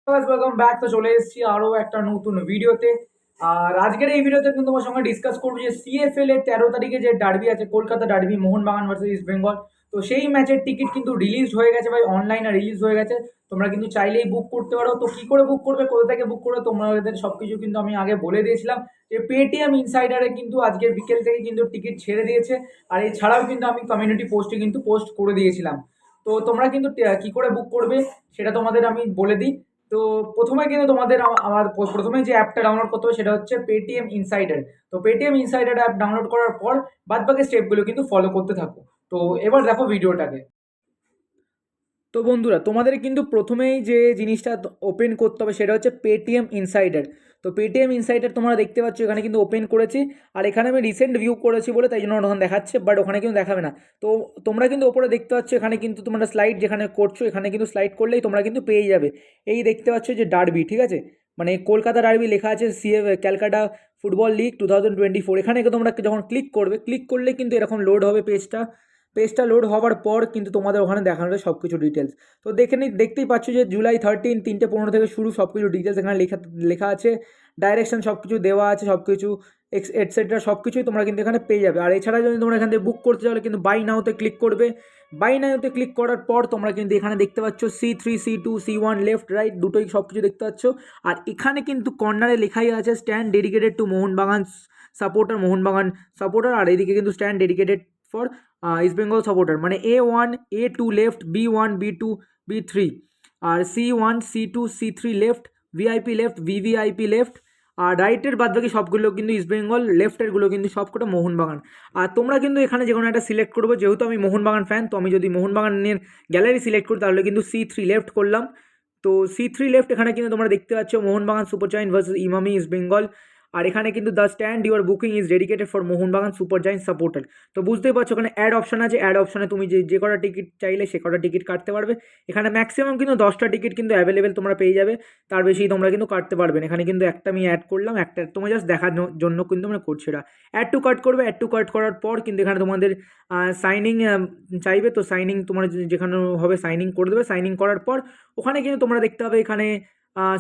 Welcome back. তো চলে এসেছি আরও একটা নতুন ভিডিওতে। আর আজকের এই ভিডিওতে কিন্তু তোমার সঙ্গে ডিসকাস করবো যে সিএফএল এর 13 তারিখে যে ডার্বি আছে, Kolkata derby, Mohun Bagan versus east Bengal. তো সেই ম্যাচের টিকিট কিন্তু রিলিজ হয়ে গেছে ভাই, অনলাইনে রিলিজ হয়ে গেছে। তোমরা কিন্তু চাইলেই বুক করতে পারো। তো কি করে বুক করবে, কোথা থেকে বুক করবে, তোমাদের সবকিছু কিন্তু আমি আগে বলে দিয়েছিলাম যে পেটিএম ইনসাইডারে কিন্তু আজকের বিকেল থেকে কিন্তু টিকিট ছেড়ে দিয়েছে। আর এছাড়াও কিন্তু আমি কমিউনিটি পোস্টে কিন্তু পোস্ট করে দিয়েছিলাম। তো তোমরা কিন্তু কি করে বুক করবে সেটা তোমাদের আমি বলে দিই। তো প্রথমে কিন্তু তোমাদের আমার প্রথমে যে অ্যাপটা ডাউনলোড করতে হবে সেটা হচ্ছে পেটিএম ইনসাইডার। তো পেটিএম ইনসাইডার অ্যাপ ডাউনলোড করার পর বাদবাকি স্টেপগুলো কিন্তু ফলো করতে থাকো। তো এবার দেখো ভিডিওটাকে। তো বন্ধুরা, তোমাদের কিন্তু প্রথমেই যে জিনিসটা ওপেন করতে হবে সেটা হচ্ছে পেটিএম ইনসাইডার। তো পেটিএম ইনসাইডার তোমরা দেখতে পাচ্ছ এখানে কিন্তু ওপেন করেছি। আর এখানে আমি রিসেন্ট ভিউ করেছি বলে তাই জন্য ওখানে দেখাচ্ছে, বাট ওখানে কিন্তু দেখাবে না। তো তোমরা কিন্তু ওপরে দেখতে পাচ্ছ এখানে কিন্তু তোমরা স্লাইড যেখানে করছো এখানে কিন্তু স্লাইড করলেই তোমরা কিন্তু পেয়ে যাবে। এই দেখতে পাচ্ছ যে ডার্বি, ঠিক আছে, মানে কলকাতা ডার্বি লেখা আছে, সিএফ ক্যালকাটা ফুটবল লিগ 2024। এখানে তোমরা যখন ক্লিক করবে, ক্লিক করলে কিন্তু এরকম লোড হবে পেজটা। পেজটা লোড হওয়ার পর কিন্তু তোমাদের ওখানে দেখানো হবে সব কিছু ডিটেলস। তো দেখতেই পাচ্ছ যে জুলাই 13 3:15 থেকে শুরু, সব কিছু ডিটেলস এখানে লেখা লেখা আছে। ডাইরেকশন সব কিছু দেওয়া আছে, সব কিছু এটসেট্রা সব কিছুই তোমরা কিন্তু এখানে পেয়ে যাবে। আর এছাড়া যদি তোমরা এখান থেকে বুক করতে চাও কিন্তু বাই নাওতে ক্লিক করবে। বাই নাওতে ক্লিক করার পর তোমরা কিন্তু এখানে দেখতে পাচ্ছ C3 C2 C1 left right দুটোই সব কিছু দেখতে পাচ্ছ। আর এখানে কিন্তু কর্নারে লেখাই আছে stand dedicated to Mohun Bagan supporter. আর এদিকে কিন্তু stand dedicated for East Bengal supporter, মানে A1 A2 left, B1 B2 B3, আর C1 C2 C3 লেফট, ভিআইপি লেফট, ভিভিআইপি লেফট। আর রাইটের বাদ বাকি সবগুলো কিন্তু ইস্ট বেঙ্গল, লেফটেরগুলো কিন্তু সবকটা মোহনবাগান। আর তোমরা কিন্তু এখানে যে কোনো একটা সিলেক্ট করবো, যেহেতু আমি মোহনবাগান ফ্যান, তো আমি যদি মোহনবাগানের গ্যালারি সিলেক্ট করি তাহলে কিন্তু C3 লেফট করলাম। তো C3 লেফট এখানে কিন্তু তোমরা দেখতে পাচ্ছ Mohun Bagan Super Giant versus Emami East Bengal. আর এখানে কিন্তু the stand your booking is dedicated for Mohun Bagan Super Giant supporter. তো বুঝতেই পারছো এখানে অ্যাড অপশন আছে, অ্যাড অপশনে তুমি যে কটা টিকিট চাইলে সে কটা টিকিট কাটতে পারবে। এখানে ম্যাক্সিমাম কিন্তু 10টা টিকিট কিন্তু অ্যাভেলেবেল তোমরা পেয়ে যাবে, তার বেশি তোমরা কিন্তু কাটতে পারবে না। এখানে কিন্তু একটা আমি অ্যাড করলাম, একটা তোমার জাস্ট দেখার জন্য কিন্তু আমরা করছি এটা। অ্যাড টু কাট করবে, অ্যাড টু কাট করার পর কিন্তু এখানে তোমাদের সাইনিং চাইবে। তো সাইনিং তোমার যেখানে হবে সাইনিং করে দেবে। সাইনিং করার পর ওখানে কিন্তু তোমরা দেখতে হবে এখানে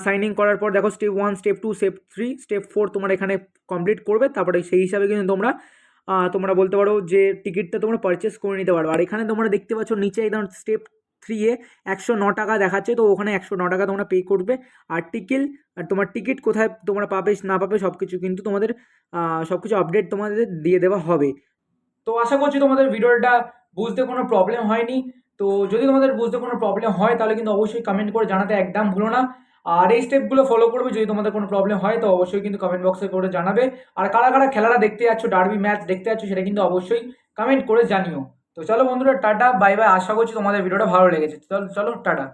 সাইনিং করার পর দেখো স্টেপ 1 স্টেপ 2 স্টেপ 3 স্টেপ 4 তোমরা এখানে কমপ্লিট করবে। তারপরে সেই হিসাবে কিন্তু তোমরা বলতে পারো যে টিকিটটা তোমরা পারচেস করে নিতে পারো। আর এখানে তোমরা দেখতে পাচ্ছ নিচে একদম স্টেপ 3-এ 109 টাকা দেখাচ্ছে, তো ওখানে 109 টাকা তোমরা পে করবে। আর তোমার টিকিট কোথায় তোমরা পাবে না পাবে সব কিছু কিন্তু তোমাদের সব কিছু আপডেট তোমাদের দিয়ে দেওয়া হবে। তো আশা করছি তোমাদের ভিডিওটা বুঝতে কোনো প্রবলেম হয়নি। তো যদি তোমাদের বুঝতে কোনো প্রবলেম হয় তাহলে কিন্তু অবশ্যই কমেন্ট করে জানাতে একদম ভুলো না। আর এই স্টেপগুলো ফলো করবে। যদি তোমাদের কোনো প্রবলেম হয় তো অবশ্যই কিন্তু কমেন্ট বক্সে করে জানাবে। আর কারা কারা খেলাটা দেখতে যাচ্ছ, ডার্বি ম্যাচ দেখতে যাচ্ছ, সেটা কিন্তু অবশ্যই কমেন্ট করে জানিও। তো চলো বন্ধুরা, টাটা বাই বাই। আশা করছি তোমাদের ভিডিওটা ভালো লেগেছে। চলো চলো টাটা।